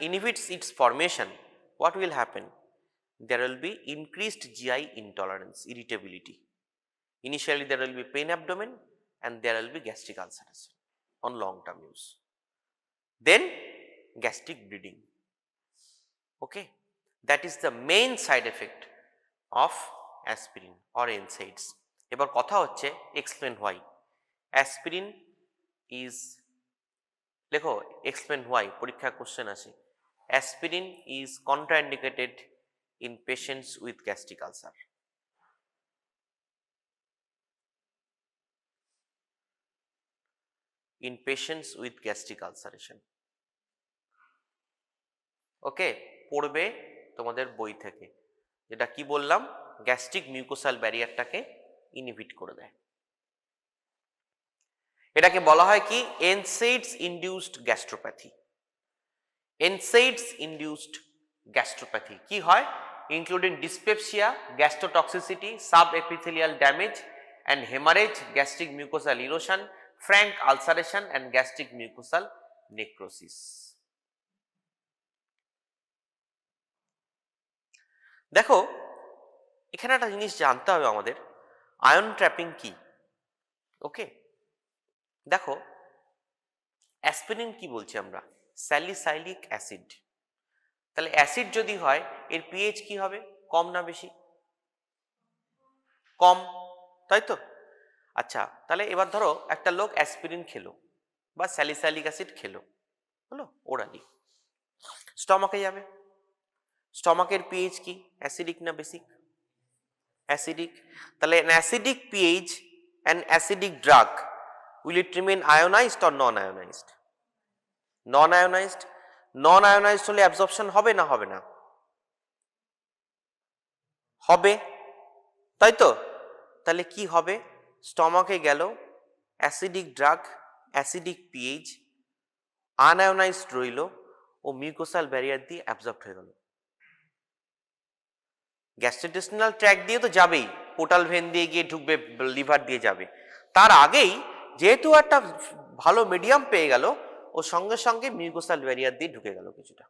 inhibits its formation, what will happen? There will be increased GI intolerance, irritability. Initially there will be pain abdomen and there will be gastric ulceration on long term use, then gastric bleeding. Okay, that is the main side effect of aspirin or NSAIDs. এবার কথা হচ্ছে explain why aspirin is, দেখো explain why পরীক্ষা question আসে, aspirin is contraindicated in patients with gastric ulcer. In patients with gastric ulceration. ওকে, পড়বে তোমাদের বই থেকে, যেটা কি বললাম, গ্যাস্ট্রিক মিউকোসাল ব্যারিয়ারটাকে ইনহিবিট করে দেয়। এটাকে বলা হয় কি, NSAIDs induced gastropathy. NSAIDs induced gastropathy কি হয়? Including dyspepsia, gastrotoxicity, subepithelial damage and hemorrhage, gastric mucosal erosion, frank ulceration and gastric mucosal necrosis. দেখো, এখানে একটা জিনিস জানতে হবে আমাদের, আয়ন ট্র্যাপিং কি। ওকে, দেখো অ্যাসপিরিন কি বলছি আমরা, স্যালিসাইলিক অ্যাসিড। তাহলে অ্যাসিড যদি হয়, এর পিএইচ কি হবে, কম না বেশি? কম, তাই তো? আচ্ছা, তাহলে এবার ধরো একটা লোক অ্যাসপিরিন খেলো বা স্যালিসাইলিক অ্যাসিড খেলো, হলো ওরালি, স্টমাকে যাবে। স্টমাকের পিএইচ কি, অ্যাসিডিক না বেসিক? অ্যাসিডিক। তাহলে an acidic pH and acidic drug will it remain ionized or non-ionized? Non-ionized. Non-ionized হলে অ্যাবজর্পশন হবে না হবে না? হবে, তাই তো? তাহলে কি হবে? স্টমাকে গেল, অ্যাসিডিক ড্রাগ, অ্যাসিডিক পিএইচ, আনআয়োনাইজড রইল ও মিউকোসাল ব্যারিয়ার দিয়ে অ্যাবজর্ব হয়ে গেল। গ্যাস্ট্রোইন্টেস্টিনাল ট্র্যাক্ট দিয়ে তো যাবেই, পোর্টাল ভেন দিয়ে গিয়ে ঢুকবে, লিভার দিয়ে যাবে। তার আগেই যেহেতু একটা ভালো মিডিয়াম পেয়ে গেল, ও সঙ্গে সঙ্গে মিউকোসাল ব্যারিয়ার দিয়ে ঢুকে গেল কিছুটা।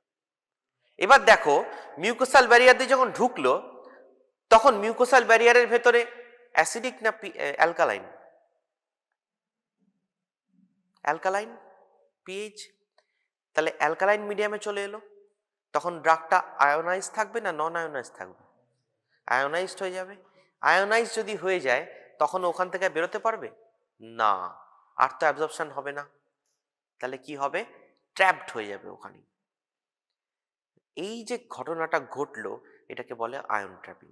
এবার দেখো মিউকোসাল ব্যারিয়ার দিয়ে যখন ঢুকলো, তখন মিউকোসাল ব্যারিয়ারের ভেতরে অ্যাসিডিক না অ্যালকালাইন? Alkaline pH. তাহলে অ্যালকালাইন মিডিয়ামে চলে এলো, তখন ড্রাগটা আয়োনাইজ থাকবে না নন আয়োনাইজ থাকবে? আয়োনাইজড হয়ে যাবে। আয়োনাইজ যদি হয়ে যায় তখন ওখান থেকে বেরোতে পারবে না, আর তো অ্যাবজর্পশন হবে না। তাহলে কি হবে? ট্র্যাপড হয়ে যাবে ওখানে। এই যে ঘটনাটা ঘটলো এটাকে বলে আয়ন ট্র্যাপিং।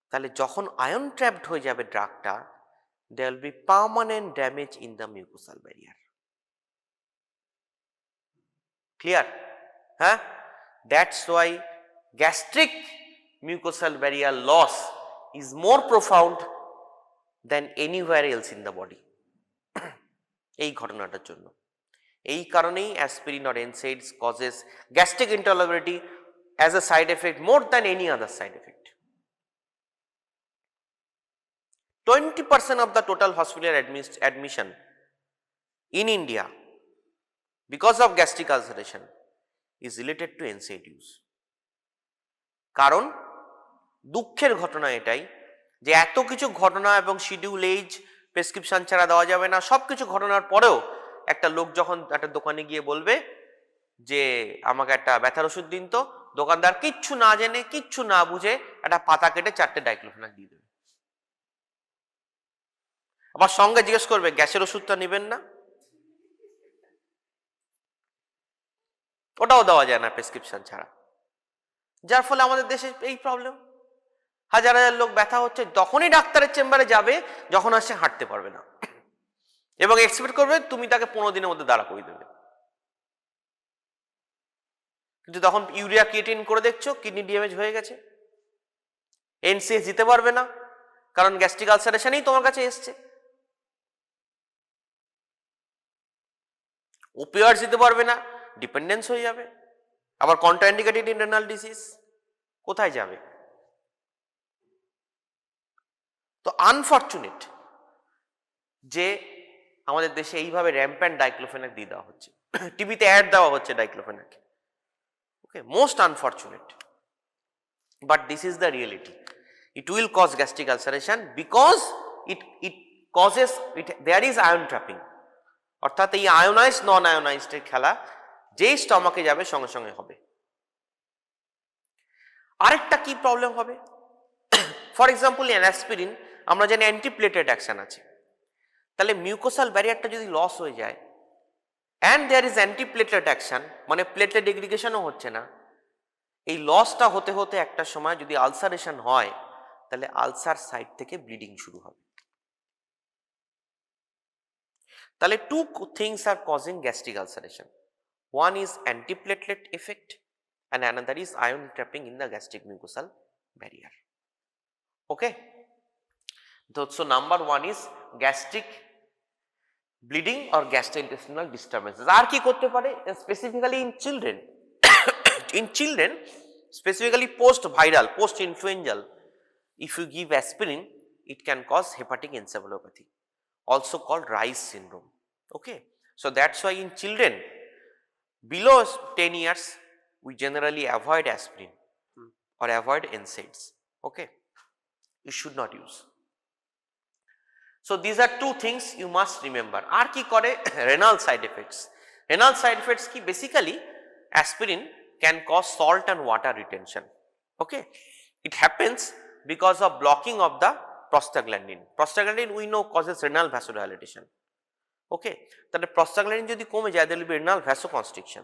তাহলে যখন আয়ন ট্র্যাপড হয়ে যাবে ড্রাগটা, there will be permanent damage in the mucosal barrier. Clear? Huh? That's why gastric mucosal barrier loss is more profound than anywhere else in the body. এই ঘটনাটার জন্য, এই কারণেই aspirin or NSAIDs causes gastric intolerability as a side effect more than any other side effect. 20% of the total hospital admission in India because of gastric ulceration is related to NSAID use. কারণ দুঃখের ঘটনা এটাই যে এত কিছু ঘটনা এবং schedule age, prescription ছাড়া দেওয়া যাবে না, সব কিছু ঘটনার পরেও একটা লোক যখন একটা দোকানে গিয়ে বলবে যে আমাকে একটা ব্যথার ওষুধ দিন, তো দোকানদার কিচ্ছু না জেনে কিচ্ছু না বুঝে একটা পাতা কেটে 4টে ডাইক্লোফেনাক দিয়ে দেবে। আবার সঙ্গে জিজ্ঞেস করবে গ্যাসের ওষুধটা নেবেন না, ওটাও দেওয়া যায় না প্রেসক্রিপশন ছাড়া। যার ফলে আমাদের দেশে এই প্রবলেম, হাজার হাজার লোক ব্যথা হচ্ছে, তখনই ডাক্তারের চেম্বারে যাবে যখন আসে হাঁটতে পারবে না, এবং এক্সপেক্ট করবে তুমি তাকে 15 দিনের মধ্যে দাঁড়া করে দেবে। কিন্তু তখন ইউরিয়া ক্রিয়েটিন করে দেখছো কিডনি ড্যামেজ হয়ে গেছে, এনসিএস দিতে পারবে না, কারণ গ্যাস্ট্রিক আলসারেশনই তোমার কাছে এসছে। ওপিওয়েডস দিতে পারবে না, ডিপেন্ডেন্স হয়ে যাবে। আবার কন্ট্রাইন্ডিকেটেড ইন রেনাল ডিজিজ, কোথায় যাবে? তো আনফরচুনেট যে আমাদের দেশে এইভাবে র্যাম্প্যান্ট ডাইক্লোফেনাক দিয়ে দেওয়া হচ্ছে, টিভিতে অ্যাড দেওয়া হচ্ছে diclofenac. Okay, most unfortunate, but this is the reality. It will cause gastric ulceration because it causes there is ion trapping. অর্থাৎ এই আয়োনাইজড নন আয়োনাইজডের খেলা যেই স্টমাকে যাবে সঙ্গে সঙ্গে হবে। আরেকটা কি প্রবলেম হবে? ফর এক্সাম্পল অ্যাসপিরিন আমরা জানি অ্যান্টিপ্লেটেড অ্যাকশন আছে, তাহলে মিউকোসাল ব্যারিয়ারটা যদি লস হয়ে যায় অ্যান্ড দেয়ার ইজ অ্যান্টিপ্লেটেড অ্যাকশন, মানে প্লেটলেট এগ্রিগেশনও হচ্ছে না, এই লসটা হতে হতে একটা সময় যদি আলসারেশন হয় তাহলে আলসার সাইড থেকে ব্লিডিং শুরু হবে। তাহলে two things are causing gastric ulceration. One is antiplatelet effect and another is ion trapping in the gastric mucosal barrier. Okay, so number one is gastric bleeding or gastrointestinal disturbances. আর কি করতে পারে? Specifically in children, in children specifically post viral, post influenzaal, if you give aspirin it can cause hepatic encephalopathy, also called Reye's syndrome. Okay, so that's why in children below 10 years we generally avoid aspirin or avoid NSAIDs. Okay, you should not use. So these are two things you must remember. Ar ki kore? Renal side effects. Renal side effects ki basically aspirin can cause salt and water retention. Okay, it happens because of blocking of the prostaglandin. Prostaglandin we know causes renal vasodilatation. Okay, তাহলে prostaglandin যদি কমে যায় there will be renal vasoconstriction.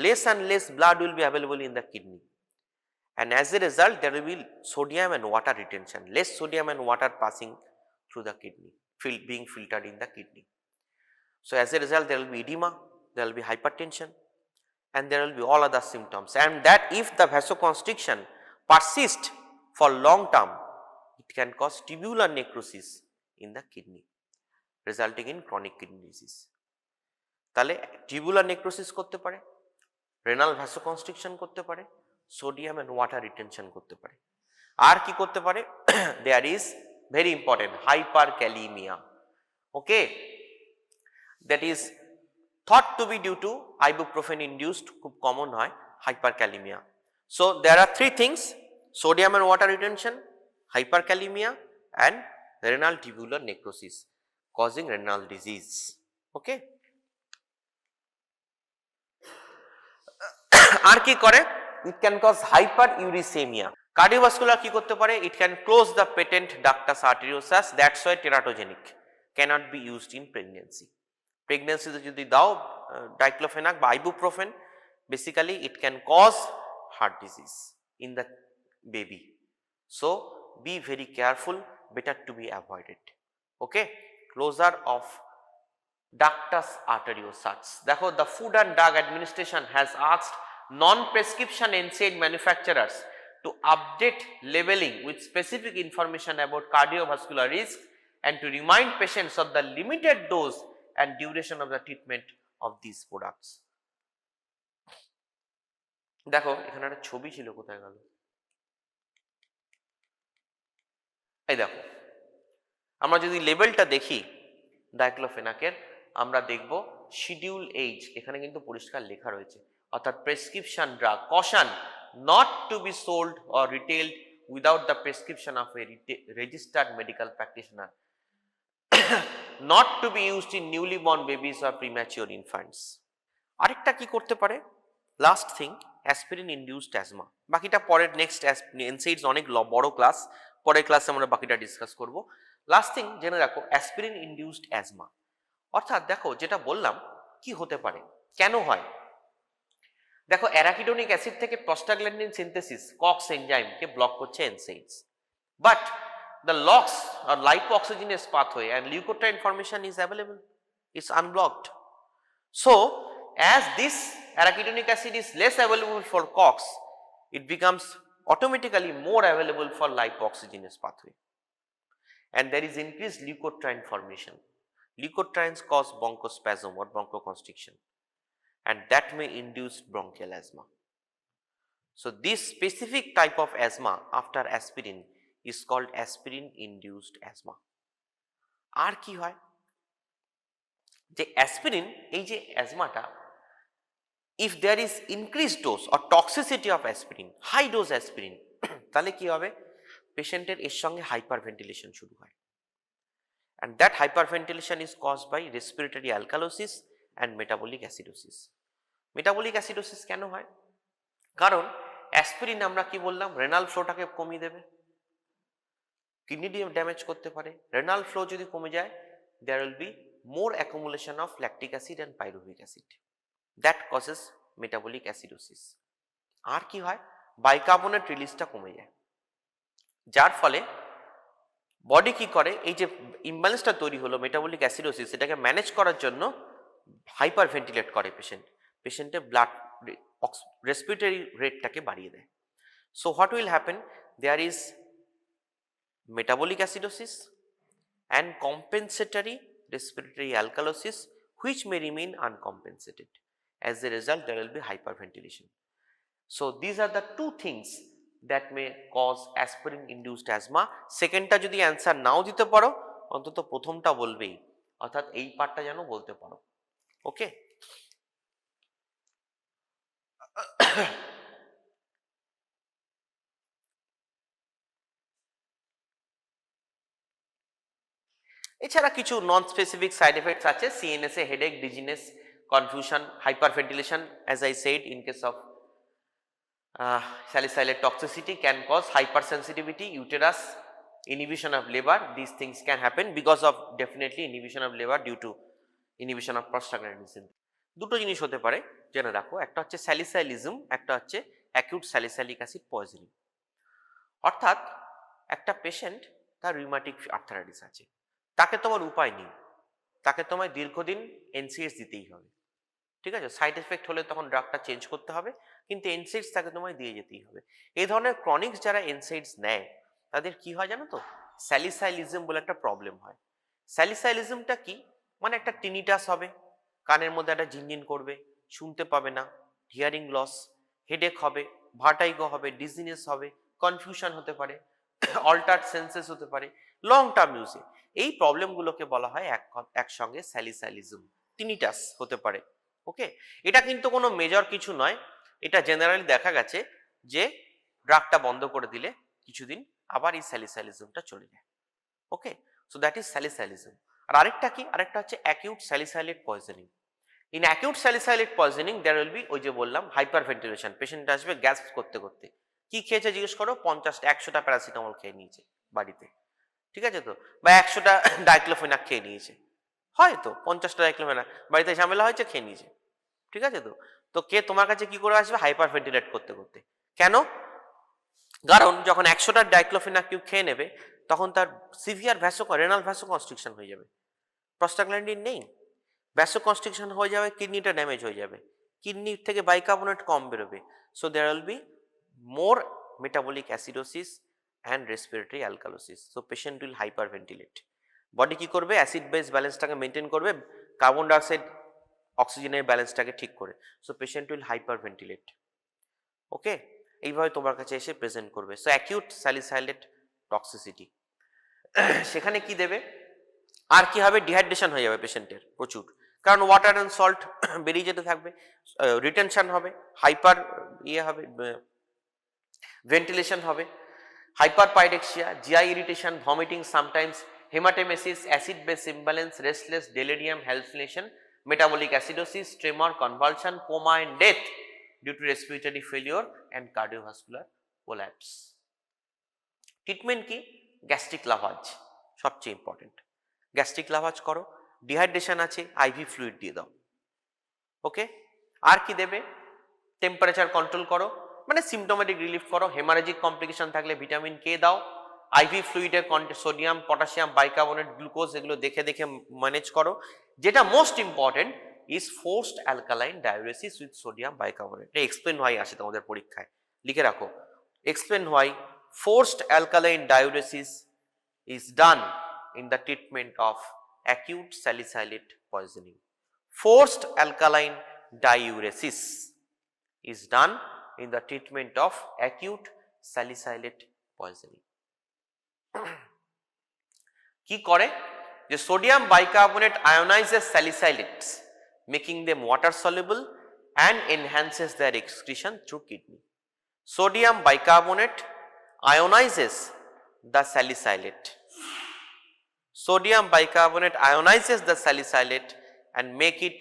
Less and less blood will be available in the kidney. And as a result there will be sodium and water retention, less sodium and water passing through the kidney, being filtered in the kidney. So as a result there will be edema, there will be hypertension, and there will be all other symptoms, and that if the vasoconstriction persists for long term it can cause tubular necrosis in the kidney resulting in chronic kidney disease. তাহলে tubular necrosis করতে পারে, renal vasoconstriction করতে পারে, sodium and water retention করতে পারে। আর কি করতে পারে? There is very important hyperkalemia. Okay, that is thought to be due to ibuprofen induced, খুব common হয় hyperkalemia. So there are three things: sodium and water retention, hyperkalemia, and renal tubular necrosis causing renal disease. Okay, আর কি করে? It can cause hyperuricemia. Cardiovascular কি করতে পারে? It can close the patent ductus arteriosus, that's why teratogenic, cannot be used in pregnancy. Pregnancy তে যদি দাও diclofenac বা ibuprofen, basically it can cause heart disease in the baby. So be very careful, better to be avoided. Okay, closure of ductus arteriosus. দেখো, the Food and Drug Administration has asked non-prescription NSAID manufacturers to update labeling with specific information about cardiovascular risk and to remind patients of the limited dose and duration of the treatment of these products. দেখো এখানে একটা ছবি ছিল, কোথায় গেল? এই দেখো, আমরা যদি লেবেলটা দেখি ডাইক্লোফেনাকের, আমরা দেখব শিডিউল এইচ, এখানে কিন্তু পরিষ্কার লেখা রয়েছে, অর্থাৎ prescription drug, caution not to be sold or retailed without the prescription of a registered medical practitioner, not to be used in newly born babies or premature infants. আরেকটা কি করতে পারে? Last thing, aspirin induced asthma. বাকিটা পরের next এনসাইডস অনেক বড় class, পরের ক্লাসে আমরা বাকিটা ডিসকাস করব। লাস্ট থিং জেনে রাখো, অ্যাসপিরিন ইনডিউসড অ্যাজমা, অর্থাৎ দেখো যেটা বললাম কি হতে পারে, কেন হয়। দেখো, অ্যারাকিডোনিক অ্যাসিড থেকে প্রস্টাগ্ল্যান্ডিন সিনথেসিস কক্স এনজাইমকে ব্লক করছে এনসাইডস, but the LOX or lipoxygenase pathway and leukotriene formation is available, it's unblocked. So as this arachidonic acid is less available for COX, it becomes automatically more available for lipoxygenase pathway, and there is increased leukotriene formation. Leukotrienes cause bronchospasm or bronchoconstriction, and that may induce bronchial asthma. So this specific type of asthma after aspirin is called aspirin induced asthma. আর কি হয়, যে aspirin, এই যে অ্যাজমাটা, if there is increased dose or toxicity of aspirin, high dose aspirin, তাহলে কি হবে, পেশেন্টের এর সঙ্গে হাইপারভেন্টিলেশন শুরু হয়, and that hyperventilation is caused by respiratory alkalosis and metabolic acidosis. metabolic acidosis কেন হয়? কারণ অ্যাসপিরিন আমরা কি বললাম, রেনাল ফ্লোটাকে কমিয়ে দেবে, কিডনি ড্যামেজ করতে পারে। রেনাল ফ্লো যদি কমে যায়, there will be more accumulation of lactic acid and pyruvic acid, that causes metabolic acidosis. আর কি হয়, বাইকার্বনেট রিলিজটা কমে যায়, যার ফলে বডি কি করে, এই যে ইমব্যালেন্সটা তৈরি হলো মেটাবলিক অ্যাসিডোসিস, এটাকে ম্যানেজ করার জন্য হাইপার ভেন্টিলেট করে পেশেন্টের ব্লাড রেসপিরেটরি রেটটাকে বাড়িয়ে দেয়। So what will happen, there is metabolic acidosis and compensatory respiratory alkalosis which may remain uncompensated. As a result, there will be hyperventilation. So these are the two things that may cause aspirin induced asthma. সেকেন্ডটা যদি answer নাও দিতে পারো, অন্তত প্রথমটা বলবেই, অর্থাৎ এই পার্টটা যেন বলতে পারো। ওকে, এছাড়া কিছু নন স্পেসিফিক সাইড এফেক্টস আছে, CNS a headache, dizziness, confusion, hyperventilation, as I said in case of salicylate toxicity can cause hypersensitivity, uterus inhibition of labor, these things can happen because of definitely inhibition of labor due to inhibition of prostaglandin। দুটো জিনিস হতে পারে জেনে রাখো, একটা হচ্ছে স্যালিসাইলিজম, একটা হচ্ছে অ্যাকিউট স্যালিসাইলিক অ্যাসিড পয়জনিং। অর্থাৎ একটা পেশেন্ট তার রিউমাটিক আর্থারাইটিস আছে, তাকে তোমার উপায় নেই, তাকে তোমায় দীর্ঘদিন এনসিএস দিতেই হবে, ঠিক আছে? সাইড এফেক্ট হলে তখন ড্রাগটা চেঞ্জ করতে হবে, কিন্তু এনসাইডস তাকে তোমায় দিয়ে যেতেই হবে। এই ধরনের ক্রনিক্স যারা এনসাইডস নেয় তাদের কি হয় জানো তো, স্যালিসাইলিজম বলে একটা প্রবলেম হয়। স্যালিসাইলিজমটা কি, মানে একটা টিনিটাস হবে, কানের মধ্যে একটা ঝিনঝিন করবে, শুনতে পাবে না, হিয়ারিং লস, হেডেক হবে, ভার্টাইগো হবে, ডিজিনেস হবে, কনফিউশন হতে পারে, অল্টার্ড সেন্সেস হতে পারে, লং টার্ম ইউজে। এই প্রবলেমগুলোকে বলা হয় একসঙ্গে স্যালিসাইলিজম, টিনিটাস হতে পারে। ওকে, এটা কিন্তু কোনো মেজর কিছু নয়, এটা জেনারেলি দেখা গেছে যে ড্রাগটা বন্ধ করে দিলে কিছুদিন আবার এই স্যালিসাইলিজমটা চলে যায়। Okay, so that is salicylism. আর আরেকটা কি, আরেকটা হচ্ছে acute salicylate poisoning. In acute salicylate poisoning there will be, ওই যে বললাম, হাইপার ভেন্টিলেশন, পেশেন্ট আসবে গ্যাস করতে করতে, কি খেয়েছে জিজ্ঞেস করো, 50-100টা প্যারাসিটামল খেয়ে নিয়েছে বাড়িতে, ঠিক আছে তো, বা 100টা ডাইক্লোফেনাক খেয়ে নিয়েছে, হয়তো 50টা ডাইক্লোফেনাক বাড়িতে ঝামেলা হয়েছে খেয়ে নিয়েছে, ঠিক আছে তো। তো কে তোমার কাছে কি করে আসবে, হাইপার ভেন্টিলেট করতে করতে। কেন? কারণ যখন 100টা ডাইক্লোফেনাক কিউ খেয়ে নেবে তখন তার সিভিয়ার রেনাল ভ্যাসোকনস্ট্রিকশন হয়ে যাবে, প্রস্টাগ্ল্যান্ডিন নেই, ভ্যাসোকনস্ট্রিকশন হয়ে যাবে, কিডনিটা ড্যামেজ হয়ে যাবে, কিডনি থেকে বাইকার্বনেট কম বেরোবে, so there will be more metabolic acidosis and respiratory alkalosis, so patient will hyperventilate. Body কি করবে, অ্যাসিড বেস ব্যালেন্সটাকে মেনটেন করবে, কার্বন ডাইঅক্সাইড অক্সিজেনের ব্যালেন্সটাকে ঠিক করে, so patient will hyperventilate. Okay, এইভাবে তোমার কাছে এসে প্রেজেন্ট করবে। সো অ্যাকিউট স্যালিসাইলেট টক্সিসিটি, সেখানে কি দেবে, আর কি হবে, ডিহাইড্রেশন হয়ে যাবে পেশেন্টের প্রচুর, কারণ ওয়াটার অ্যান্ড সল্ট বেরিয়ে যেতে থাকবে, রিটেনশন হবে, হাইপার হবে, ভেন্টিলেশন হবে, hyperpyrexia, GI irritation, vomiting sometimes, haematemesis, acid base imbalance, restless, delirium, hallucination, metabolic acidosis, tremor, convulsion, coma and death due to respiratory failure and cardiovascular collapse. Treatment কি, gastric লাভাজ সবচেয়ে important, gastric লাভাজ করো, dehydration আছে IV fluid দিয়ে দাও। ওকে, আর কি দেবে, temperature control করো, মানে সিমটোমেটিক রিলিফ করো, হেমারেজিক কমপ্লিকেশন থাকলে ভিটামিন কে দাও, আইভি ফ্লুইডের সোডিয়াম, পটাশিয়াম, বাইকার্বনেট, গ্লুকোজ এগুলো দেখে দেখে ম্যানেজ করো। যেটা most important is forced alkaline diuresis with sodium bicarbonate. এটা এক্সপ্লেন হোয়াই আসে তোমাদের পরীক্ষায়, লিখে রাখো, explain why forced alkaline diuresis is done in the treatment of acute salicylate poisoning. Forced alkaline diuresis is done in the treatment of acute salicylate poisoning. কি করে, যে sodium bicarbonate ionizes salicylates making them water soluble and enhances their excretion through kidney. Sodium bicarbonate ionizes the salicylate. Sodium bicarbonate ionizes the salicylate and make it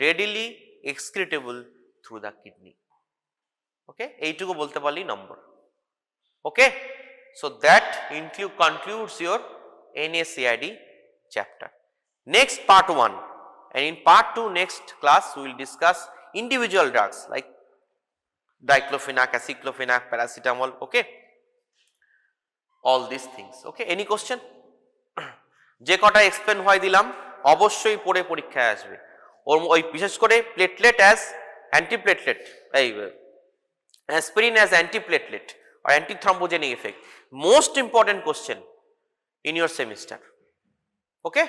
readily excretable through the kidney. Okay, এইটুকু বলতে পারলি নম্বর। Okay, so that concludes your NaCID chapter. Next part 1, and in part 2 next class we will discuss individual drugs like diclofenac, aceclofenac, paracetamol. Okay, all these things. Okay, any question? যে কটা explain হয় দিলাম অবশ্যই পড়ে পরীক্ষায় আসবে, ওই বিশেষ করে প্লেটলেট অ্যাজ অ্যান্টিপ্লেটলেট, এই aspirin as antiplatelet or antithrombogenic effect, most important question in your semester. Okay.